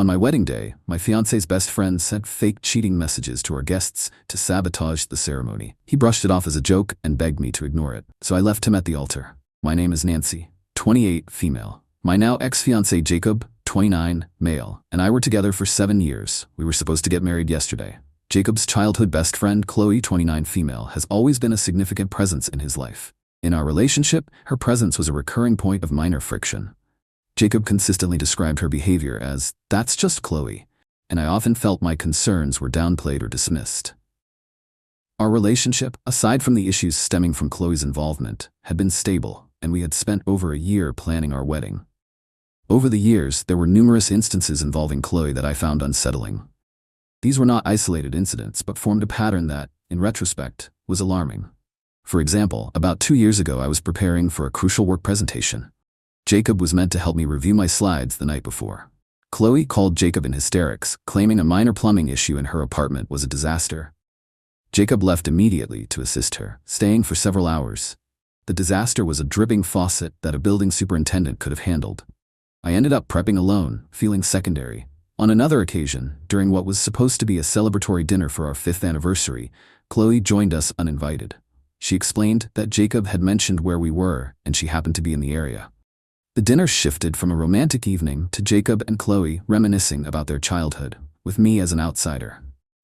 On my wedding day, my fiancé's best friend sent fake cheating messages to our guests to sabotage the ceremony. He brushed it off as a joke and begged me to ignore it, so I left him at the altar. My name is Nancy, 28, female. My now ex-fiancé Jacob, 29, male, and I were together for 7 years. We were supposed to get married yesterday. Jacob's childhood best friend, Khloe, 29, female, has always been a significant presence in his life. In our relationship, her presence was a recurring point of minor friction. Jacob consistently described her behavior as, "That's just Khloe," and I often felt my concerns were downplayed or dismissed. Our relationship, aside from the issues stemming from Khloe's involvement, had been stable, and we had spent over a year planning our wedding. Over the years, there were numerous instances involving Khloe that I found unsettling. These were not isolated incidents, but formed a pattern that, in retrospect, was alarming. For example, about 2 years ago I was preparing for a crucial work presentation. Jacob was meant to help me review my slides the night before. Khloe called Jacob in hysterics, claiming a minor plumbing issue in her apartment was a disaster. Jacob left immediately to assist her, staying for several hours. The disaster was a dripping faucet that a building superintendent could have handled. I ended up prepping alone, feeling secondary. On another occasion, during what was supposed to be a celebratory dinner for our 5th anniversary, Khloe joined us uninvited. She explained that Jacob had mentioned where we were, and she happened to be in the area. The dinner shifted from a romantic evening to Jacob and Khloe reminiscing about their childhood, with me as an outsider.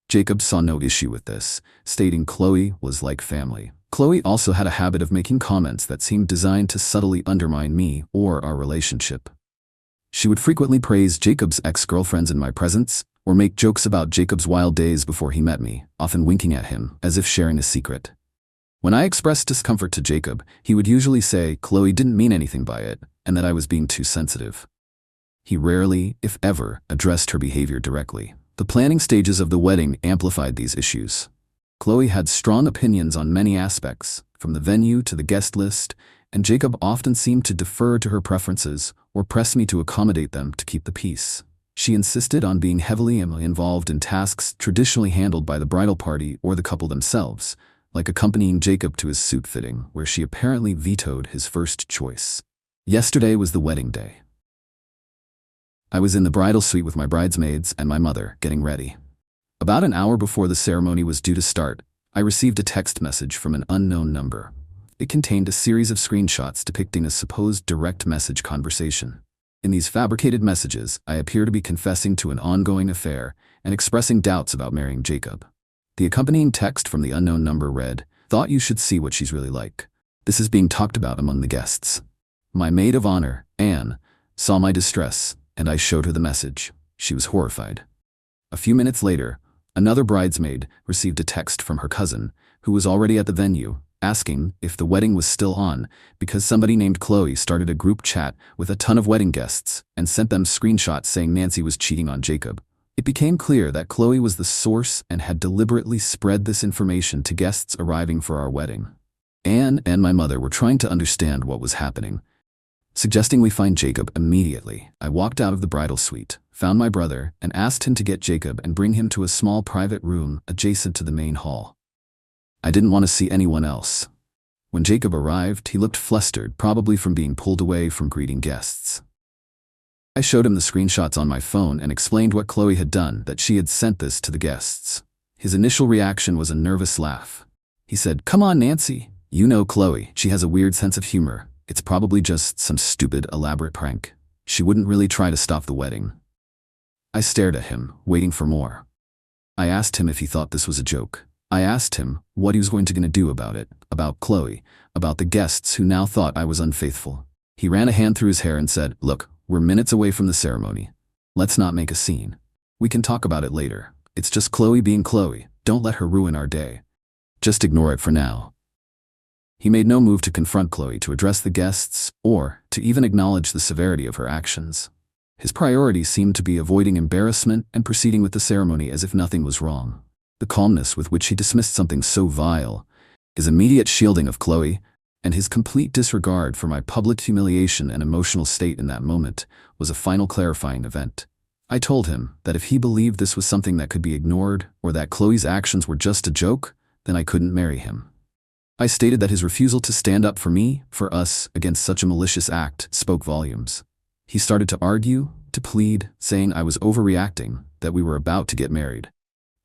Jacob saw no issue with this, stating Khloe was like family. Khloe also had a habit of making comments that seemed designed to subtly undermine me or our relationship. She would frequently praise Jacob's ex-girlfriends in my presence, or make jokes about Jacob's wild days before he met me, often winking at him, as if sharing a secret. When I expressed discomfort to Jacob, he would usually say Khloe didn't mean anything by it, and that I was being too sensitive. He rarely, if ever, addressed her behavior directly. The planning stages of the wedding amplified these issues. Khloe had strong opinions on many aspects, from the venue to the guest list, and Jacob often seemed to defer to her preferences or press me to accommodate them to keep the peace. She insisted on being heavily involved in tasks traditionally handled by the bridal party or the couple themselves, like accompanying Jacob to his suit fitting, where she apparently vetoed his first choice. Yesterday was the wedding day. I was in the bridal suite with my bridesmaids and my mother, getting ready. About an hour before the ceremony was due to start, I received a text message from an unknown number. It contained a series of screenshots depicting a supposed direct message conversation. In these fabricated messages, I appear to be confessing to an ongoing affair and expressing doubts about marrying Jacob. The accompanying text from the unknown number read, "Thought you should see what she's really like. This is being talked about among the guests." My maid of honor, Anne, saw my distress, and I showed her the message. She was horrified. A few minutes later, another bridesmaid received a text from her cousin, who was already at the venue, asking if the wedding was still on because somebody named Khloe started a group chat with a ton of wedding guests and sent them screenshots saying Nancy was cheating on Jacob. It became clear that Khloe was the source and had deliberately spread this information to guests arriving for our wedding. Anne and my mother were trying to understand what was happening, suggesting we find Jacob immediately. I walked out of the bridal suite, found my brother, and asked him to get Jacob and bring him to a small private room adjacent to the main hall. I didn't want to see anyone else. When Jacob arrived, he looked flustered, probably from being pulled away from greeting guests. I showed him the screenshots on my phone and explained what Khloe had done, that she had sent this to the guests. His initial reaction was a nervous laugh. He said, "Come on, Nancy. You know Khloe. She has a weird sense of humor. It's probably just some stupid, elaborate prank. She wouldn't really try to stop the wedding." I stared at him, waiting for more. I asked him if he thought this was a joke. I asked him what he was going to do about it, about Khloe, about the guests who now thought I was unfaithful. He ran a hand through his hair and said, "Look, we're minutes away from the ceremony. Let's not make a scene. We can talk about it later. It's just Khloe being Khloe. Don't let her ruin our day. Just ignore it for now." He made no move to confront Khloe, to address the guests, or to even acknowledge the severity of her actions. His priority seemed to be avoiding embarrassment and proceeding with the ceremony as if nothing was wrong. The calmness with which he dismissed something so vile, his immediate shielding of Khloe, and his complete disregard for my public humiliation and emotional state in that moment was a final clarifying event. I told him that if he believed this was something that could be ignored, or that Khloe's actions were just a joke, then I couldn't marry him. I stated that his refusal to stand up for me, for us, against such a malicious act spoke volumes. He started to argue, to plead, saying I was overreacting, that we were about to get married.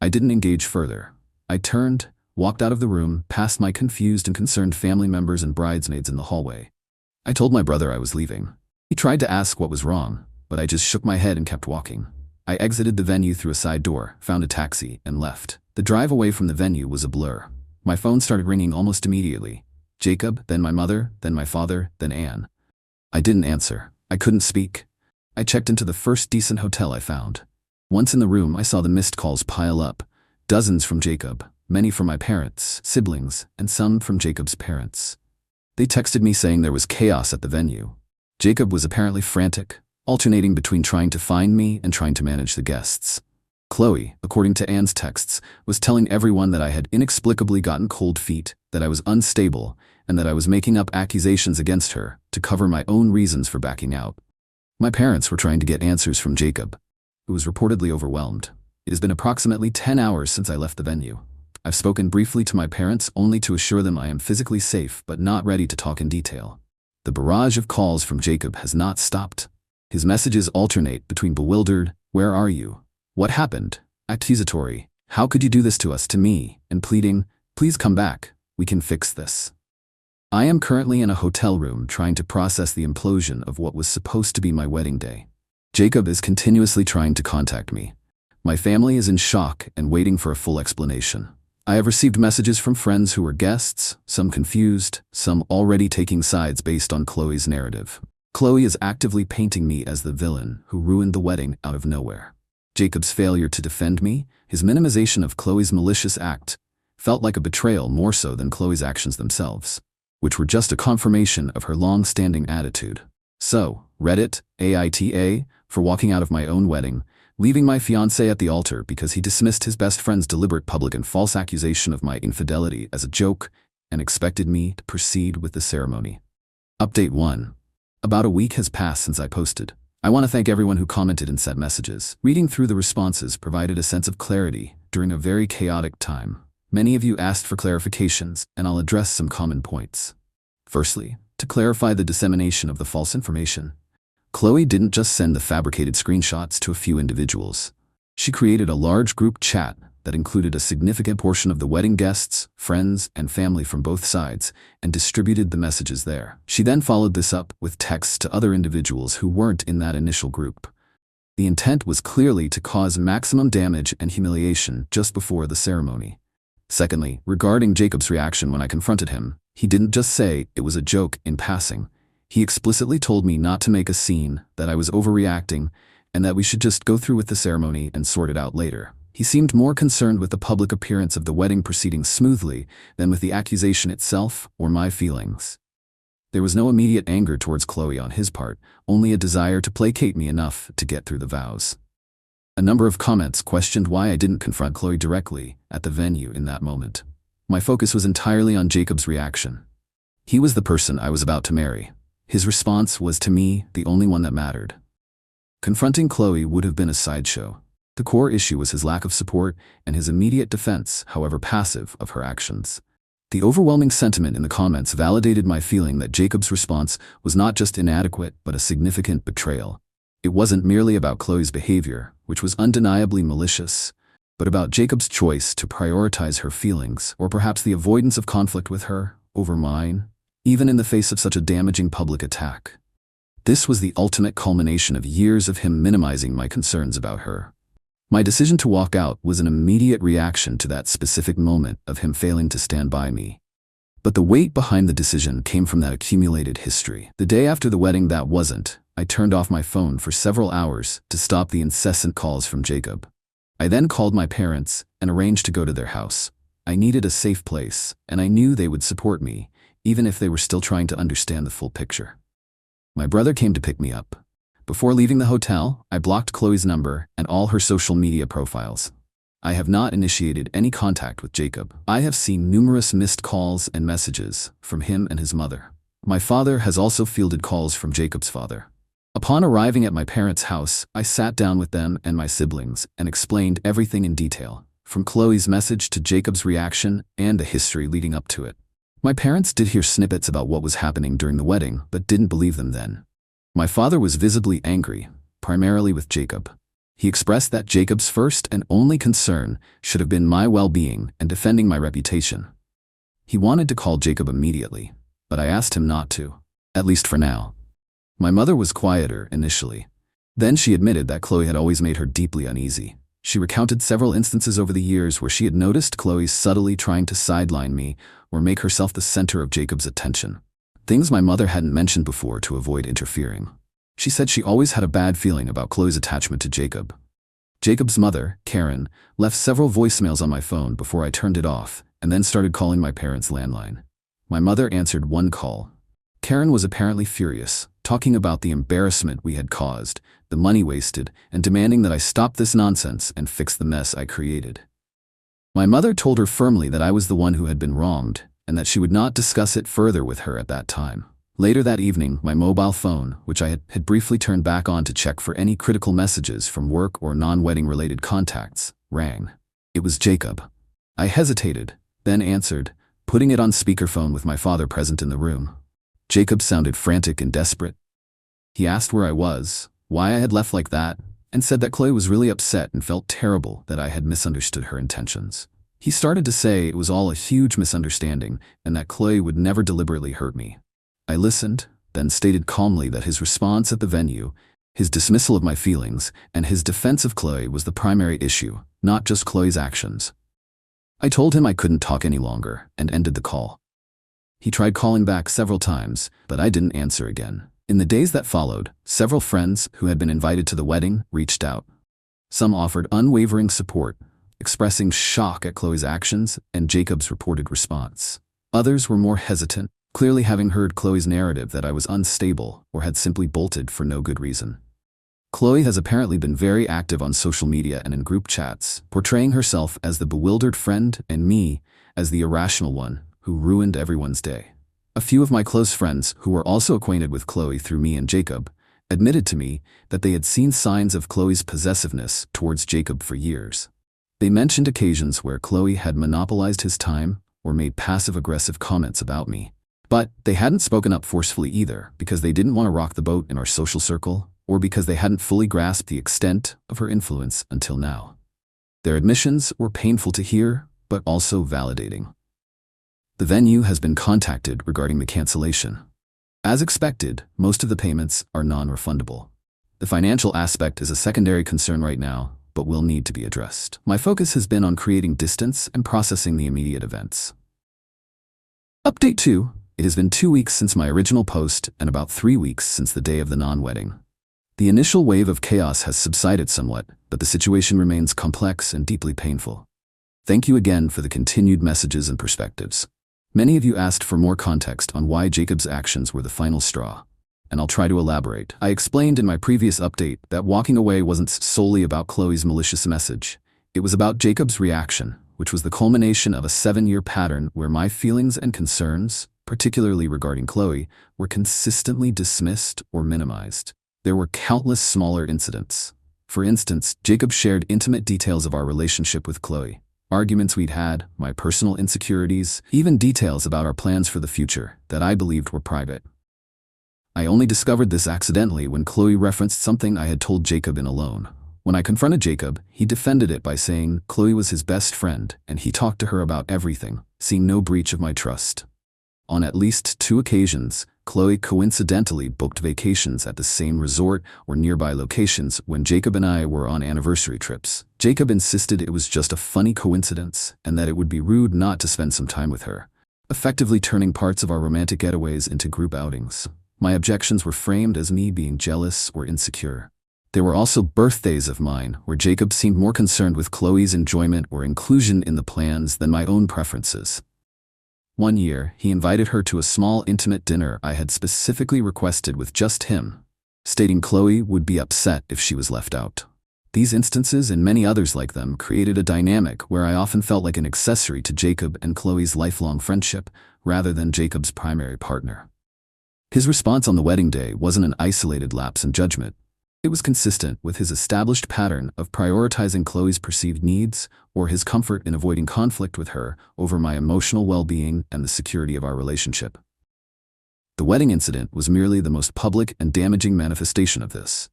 I didn't engage further. I turned, walked out of the room, past my confused and concerned family members and bridesmaids in the hallway. I told my brother I was leaving. He tried to ask what was wrong, but I just shook my head and kept walking. I exited the venue through a side door, found a taxi, and left. The drive away from the venue was a blur. My phone started ringing almost immediately. Jacob, then my mother, then my father, then Anne. I didn't answer. I couldn't speak. I checked into the first decent hotel I found. Once in the room, I saw the missed calls pile up. Dozens from Jacob, many from my parents, siblings, and some from Jacob's parents. They texted me saying there was chaos at the venue. Jacob was apparently frantic, alternating between trying to find me and trying to manage the guests. Khloe, according to Anne's texts, was telling everyone that I had inexplicably gotten cold feet, that I was unstable, and that I was making up accusations against her to cover my own reasons for backing out. My parents were trying to get answers from Jacob, who was reportedly overwhelmed. It has been approximately 10 hours since I left the venue. I've spoken briefly to my parents only to assure them I am physically safe but not ready to talk in detail. The barrage of calls from Jacob has not stopped. His messages alternate between bewildered, "Where are you? What happened?" accusatory, "How could you do this to us," to me, and pleading, "Please come back, we can fix this." I am currently in a hotel room trying to process the implosion of what was supposed to be my wedding day. Jacob is continuously trying to contact me. My family is in shock and waiting for a full explanation. I have received messages from friends who were guests, some confused, some already taking sides based on Khloe's narrative. Khloe is actively painting me as the villain who ruined the wedding out of nowhere. Jacob's failure to defend me, his minimization of Khloe's malicious act, felt like a betrayal more so than Khloe's actions themselves, which were just a confirmation of her long-standing attitude. So, Reddit, AITA, for walking out of my own wedding, leaving my fiancé at the altar because he dismissed his best friend's deliberate public and false accusation of my infidelity as a joke and expected me to proceed with the ceremony. Update 1. About a week has passed since I posted. I want to thank everyone who commented and sent messages. Reading through the responses provided a sense of clarity during a very chaotic time. Many of you asked for clarifications, and I'll address some common points. Firstly, to clarify the dissemination of the false information, Khloe didn't just send the fabricated screenshots to a few individuals. She created a large group chat that included a significant portion of the wedding guests, friends, and family from both sides, and distributed the messages there. She then followed this up with texts to other individuals who weren't in that initial group. The intent was clearly to cause maximum damage and humiliation just before the ceremony. Secondly, regarding Jacob's reaction when I confronted him, he didn't just say it was a joke in passing. He explicitly told me not to make a scene, that I was overreacting, and that we should just go through with the ceremony and sort it out later. He seemed more concerned with the public appearance of the wedding proceeding smoothly than with the accusation itself or my feelings. There was no immediate anger towards Khloe on his part, only a desire to placate me enough to get through the vows. A number of comments questioned why I didn't confront Khloe directly at the venue in that moment. My focus was entirely on Jacob's reaction. He was the person I was about to marry. His response was, to me, the only one that mattered. Confronting Khloe would have been a sideshow. The core issue was his lack of support and his immediate defense, however passive, of her actions. The overwhelming sentiment in the comments validated my feeling that Jacob's response was not just inadequate but a significant betrayal. It wasn't merely about Khloe's behavior, which was undeniably malicious, but about Jacob's choice to prioritize her feelings, or perhaps the avoidance of conflict with her, over mine, even in the face of such a damaging public attack. This was the ultimate culmination of years of him minimizing my concerns about her. My decision to walk out was an immediate reaction to that specific moment of him failing to stand by me. But the weight behind the decision came from that accumulated history. The day after the wedding that wasn't, I turned off my phone for several hours to stop the incessant calls from Jacob. I then called my parents and arranged to go to their house. I needed a safe place, and I knew they would support me, even if they were still trying to understand the full picture. My brother came to pick me up. Before leaving the hotel, I blocked Khloe's number and all her social media profiles. I have not initiated any contact with Jacob. I have seen numerous missed calls and messages from him and his mother. My father has also fielded calls from Jacob's father. Upon arriving at my parents' house, I sat down with them and my siblings and explained everything in detail, from Khloe's message to Jacob's reaction and the history leading up to it. My parents did hear snippets about what was happening during the wedding, but didn't believe them then. My father was visibly angry, primarily with Jacob. He expressed that Jacob's first and only concern should have been my well-being and defending my reputation. He wanted to call Jacob immediately, but I asked him not to, at least for now. My mother was quieter initially. Then she admitted that Khloe had always made her deeply uneasy. She recounted several instances over the years where she had noticed Khloe subtly trying to sideline me or make herself the center of Jacob's attention. Things my mother hadn't mentioned before to avoid interfering. She said she always had a bad feeling about Khloe's attachment to Jacob. Jacob's mother, Karen, left several voicemails on my phone before I turned it off and then started calling my parents' landline. My mother answered one call. Karen was apparently furious, talking about the embarrassment we had caused, the money wasted, and demanding that I stop this nonsense and fix the mess I created. My mother told her firmly that I was the one who had been wronged and that she would not discuss it further with her at that time. Later that evening, my mobile phone, which I had briefly turned back on to check for any critical messages from work or non-wedding related contacts, rang. It was Jacob. I hesitated, then answered, putting it on speakerphone with my father present in the room. Jacob sounded frantic and desperate. He asked where I was, why I had left like that, and said that Khloe was really upset and felt terrible that I had misunderstood her intentions. He started to say it was all a huge misunderstanding and that Khloe would never deliberately hurt me. I listened, then stated calmly that his response at the venue, his dismissal of my feelings, and his defense of Khloe was the primary issue, not just Khloe's actions. I told him I couldn't talk any longer and ended the call. He tried calling back several times, but I didn't answer again. In the days that followed, several friends who had been invited to the wedding reached out. Some offered unwavering support, expressing shock at Khloe's actions and Jacob's reported response. Others were more hesitant, clearly having heard Khloe's narrative that I was unstable or had simply bolted for no good reason. Khloe has apparently been very active on social media and in group chats, portraying herself as the bewildered friend and me as the irrational one who ruined everyone's day. A few of my close friends who were also acquainted with Khloe through me and Jacob admitted to me that they had seen signs of Khloe's possessiveness towards Jacob for years. They mentioned occasions where Khloe had monopolized his time or made passive-aggressive comments about me. But they hadn't spoken up forcefully either because they didn't want to rock the boat in our social circle or because they hadn't fully grasped the extent of her influence until now. Their admissions were painful to hear, but also validating. The venue has been contacted regarding the cancellation. As expected, most of the payments are non-refundable. The financial aspect is a secondary concern right now, but will need to be addressed. My focus has been on creating distance and processing the immediate events. Update 2. It has been 2 weeks since my original post and about 3 weeks since the day of the non-wedding. The initial wave of chaos has subsided somewhat, but the situation remains complex and deeply painful. Thank you again for the continued messages and perspectives. Many of you asked for more context on why Jacob's actions were the final straw, and I'll try to elaborate. I explained in my previous update that walking away wasn't solely about Khloe's malicious message. It was about Jacob's reaction, which was the culmination of a 7-year pattern where my feelings and concerns, particularly regarding Khloe, were consistently dismissed or minimized. There were countless smaller incidents. For instance, Jacob shared intimate details of our relationship with Khloe, arguments we'd had, my personal insecurities, even details about our plans for the future that I believed were private. I only discovered this accidentally when Khloe referenced something I had told Jacob in Alone. When I confronted Jacob, he defended it by saying Khloe was his best friend and he talked to her about everything, seeing no breach of my trust. On at least 2 occasions, Khloe coincidentally booked vacations at the same resort or nearby locations when Jacob and I were on anniversary trips. Jacob insisted it was just a funny coincidence and that it would be rude not to spend some time with her, effectively turning parts of our romantic getaways into group outings. My objections were framed as me being jealous or insecure. There were also birthdays of mine where Jacob seemed more concerned with Khloe's enjoyment or inclusion in the plans than my own preferences. One year, he invited her to a small intimate dinner I had specifically requested with just him, stating Khloe would be upset if she was left out. These instances and many others like them created a dynamic where I often felt like an accessory to Jacob and Khloe's lifelong friendship rather than Jacob's primary partner. His response on the wedding day wasn't an isolated lapse in judgment. It was consistent with his established pattern of prioritizing Khloe's perceived needs or his comfort in avoiding conflict with her over my emotional well-being and the security of our relationship. The wedding incident was merely the most public and damaging manifestation of this.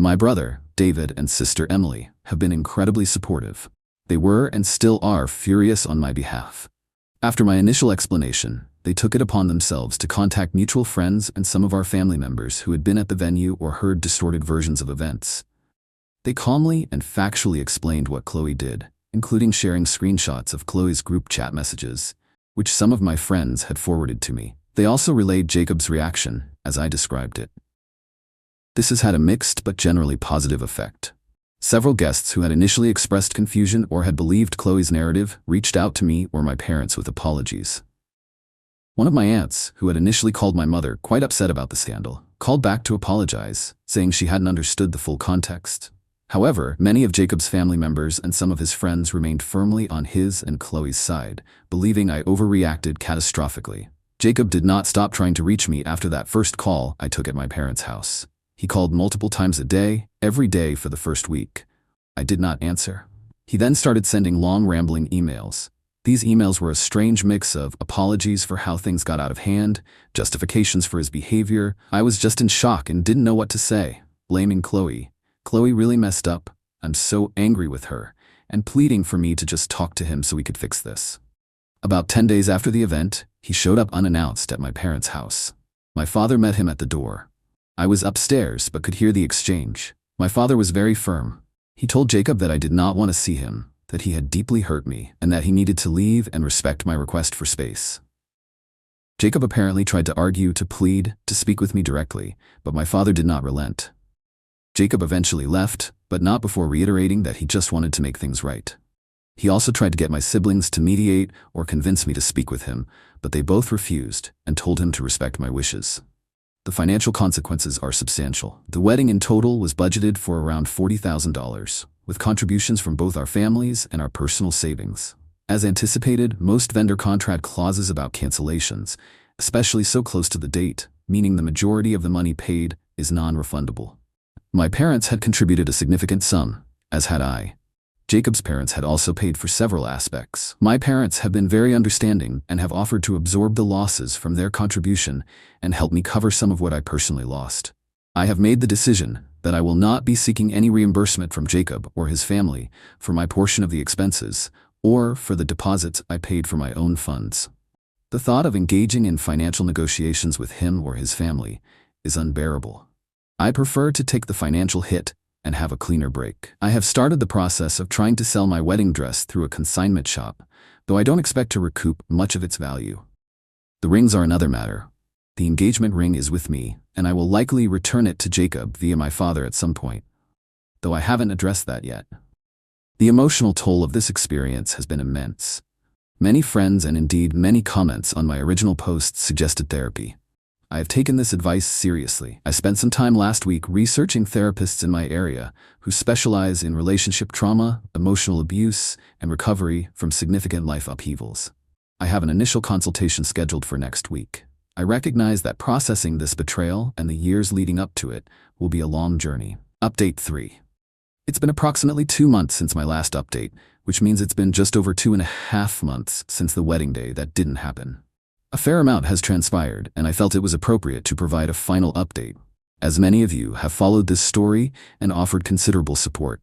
My brother, David, and sister Emily have been incredibly supportive. They were and still are furious on my behalf. After my initial explanation, they took it upon themselves to contact mutual friends and some of our family members who had been at the venue or heard distorted versions of events. They calmly and factually explained what Khloe did, including sharing screenshots of Khloe's group chat messages, which some of my friends had forwarded to me. They also relayed Jacob's reaction, as I described it. This has had a mixed but generally positive effect. Several guests who had initially expressed confusion or had believed Khloe's narrative reached out to me or my parents with apologies. One of my aunts, who had initially called my mother quite upset about the scandal, called back to apologize, saying she hadn't understood the full context. However, many of Jacob's family members and some of his friends remained firmly on his and Khloe's side, believing I overreacted catastrophically. Jacob did not stop trying to reach me after that first call I took at my parents' house. He called multiple times a day, every day for the first week. I did not answer. He then started sending long rambling emails. These emails were a strange mix of apologies for how things got out of hand, justifications for his behavior. I was just in shock and didn't know what to say, blaming Khloe. Khloe really messed up. I'm so angry with her, and pleading for me to just talk to him so we could fix this. About 10 days after the event, he showed up unannounced at my parents' house. My father met him at the door. I was upstairs but could hear the exchange. My father was very firm. He told Jacob that I did not want to see him, that he had deeply hurt me, and that he needed to leave and respect my request for space. Jacob apparently tried to argue, to plead, to speak with me directly, but my father did not relent. Jacob eventually left, but not before reiterating that he just wanted to make things right. He also tried to get my siblings to mediate or convince me to speak with him, but they both refused and told him to respect my wishes. The financial consequences are substantial. The wedding in total was budgeted for around $40,000, with contributions from both our families and our personal savings. As anticipated, most vendor contract clauses about cancellations, especially so close to the date, meaning the majority of the money paid is non-refundable. My parents had contributed a significant sum, as had I. Jacob's parents had also paid for several aspects. My parents have been very understanding and have offered to absorb the losses from their contribution and help me cover some of what I personally lost. I have made the decision that I will not be seeking any reimbursement from Jacob or his family for my portion of the expenses or for the deposits I paid for my own funds. The thought of engaging in financial negotiations with him or his family is unbearable. I prefer to take the financial hit and have a cleaner break. I have started the process of trying to sell my wedding dress through a consignment shop, though I don't expect to recoup much of its value. The rings are another matter. The engagement ring is with me, and I will likely return it to Jacob via my father at some point, though I haven't addressed that yet. The emotional toll of this experience has been immense. Many friends and indeed many comments on my original post suggested therapy. I have taken this advice seriously. I spent some time last week researching therapists in my area who specialize in relationship trauma, emotional abuse, and recovery from significant life upheavals. I have an initial consultation scheduled for next week. I recognize that processing this betrayal and the years leading up to it will be a long journey. Update 3. It's been approximately 2 months since my last update, which means it's been just over 2.5 months since the wedding day that didn't happen. A fair amount has transpired, and I felt it was appropriate to provide a final update, as many of you have followed this story and offered considerable support.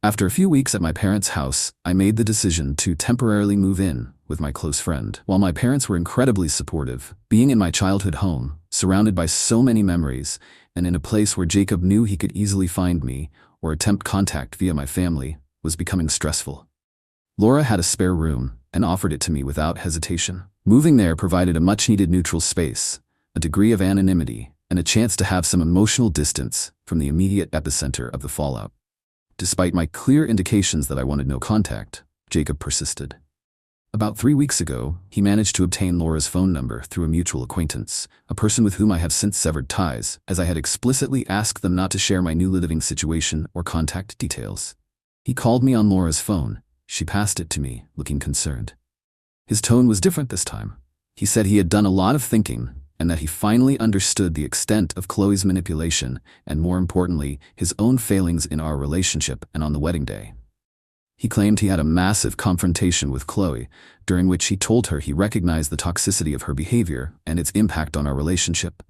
After a few weeks at my parents' house, I made the decision to temporarily move in with my close friend. While my parents were incredibly supportive, being in my childhood home, surrounded by so many memories, and in a place where Jacob knew he could easily find me or attempt contact via my family, was becoming stressful. Laura had a spare room and offered it to me without hesitation. Moving there provided a much-needed neutral space, a degree of anonymity, and a chance to have some emotional distance from the immediate epicenter of the fallout. Despite my clear indications that I wanted no contact, Jacob persisted. About 3 weeks ago, he managed to obtain Laura's phone number through a mutual acquaintance, a person with whom I have since severed ties, as I had explicitly asked them not to share my new living situation or contact details. He called me on Laura's phone. She passed it to me, looking concerned. His tone was different this time. He said he had done a lot of thinking and that he finally understood the extent of Khloe's manipulation and, more importantly, his own failings in our relationship and on the wedding day. He claimed he had a massive confrontation with Khloe, during which he told her he recognized the toxicity of her behavior and its impact on our relationship.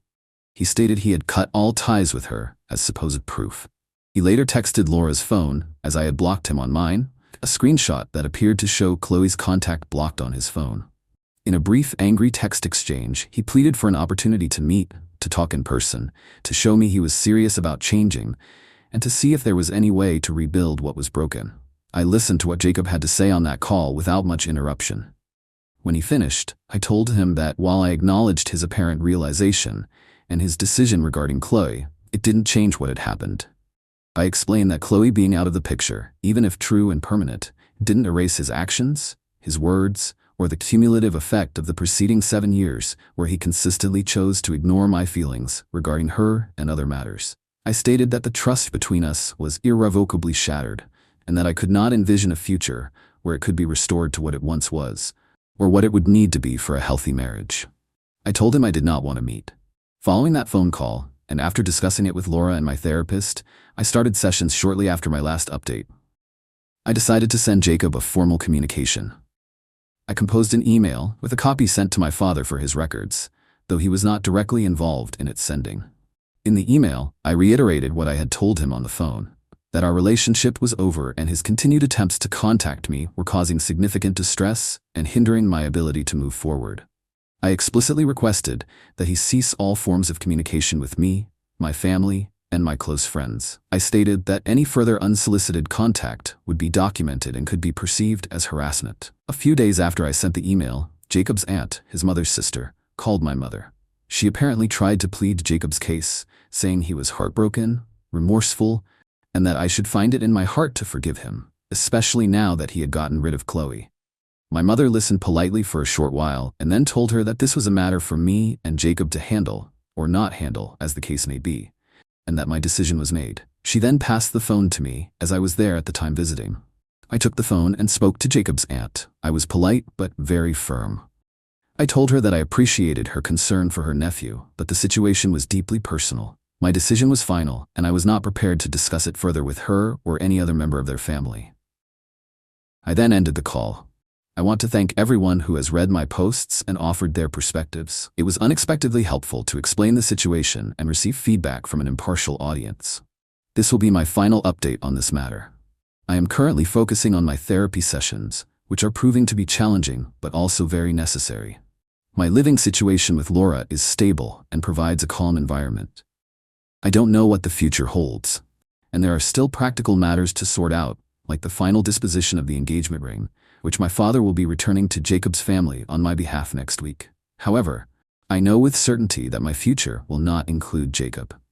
He stated he had cut all ties with her as supposed proof. He later texted Laura's phone, as I had blocked him on mine, a screenshot that appeared to show Khloe's contact blocked on his phone. In a brief, angry text exchange, he pleaded for an opportunity to meet, to talk in person, to show me he was serious about changing, and to see if there was any way to rebuild what was broken. I listened to what Jacob had to say on that call without much interruption. When he finished, I told him that while I acknowledged his apparent realization and his decision regarding Khloe, it didn't change what had happened. I explained that Khloe being out of the picture, even if true and permanent, didn't erase his actions, his words, or the cumulative effect of the preceding 7 years where he consistently chose to ignore my feelings regarding her and other matters. I stated that the trust between us was irrevocably shattered, and that I could not envision a future where it could be restored to what it once was, or what it would need to be for a healthy marriage. I told him I did not want to meet. Following that phone call, and after discussing it with Laura and my therapist, I started sessions shortly after my last update. I decided to send Jacob a formal communication. I composed an email with a copy sent to my father for his records, though he was not directly involved in its sending. In the email, I reiterated what I had told him on the phone, that our relationship was over and his continued attempts to contact me were causing significant distress and hindering my ability to move forward. I explicitly requested that he cease all forms of communication with me, my family, and my close friends. I stated that any further unsolicited contact would be documented and could be perceived as harassment. A few days after I sent the email, Jacob's aunt, his mother's sister, called my mother. She apparently tried to plead Jacob's case, saying he was heartbroken, remorseful, and that I should find it in my heart to forgive him, especially now that he had gotten rid of Khloe. My mother listened politely for a short while and then told her that this was a matter for me and Jacob to handle, or not handle, as the case may be, and that my decision was made. She then passed the phone to me, as I was there at the time visiting. I took the phone and spoke to Jacob's aunt. I was polite but very firm. I told her that I appreciated her concern for her nephew, but the situation was deeply personal. My decision was final, and I was not prepared to discuss it further with her or any other member of their family. I then ended the call. I want to thank everyone who has read my posts and offered their perspectives. It was unexpectedly helpful to explain the situation and receive feedback from an impartial audience. This will be my final update on this matter. I am currently focusing on my therapy sessions, which are proving to be challenging but also very necessary. My living situation with Laura is stable and provides a calm environment. I don't know what the future holds, and there are still practical matters to sort out, like the final disposition of the engagement ring, which my father will be returning to Jacob's family on my behalf next week. However, I know with certainty that my future will not include Jacob.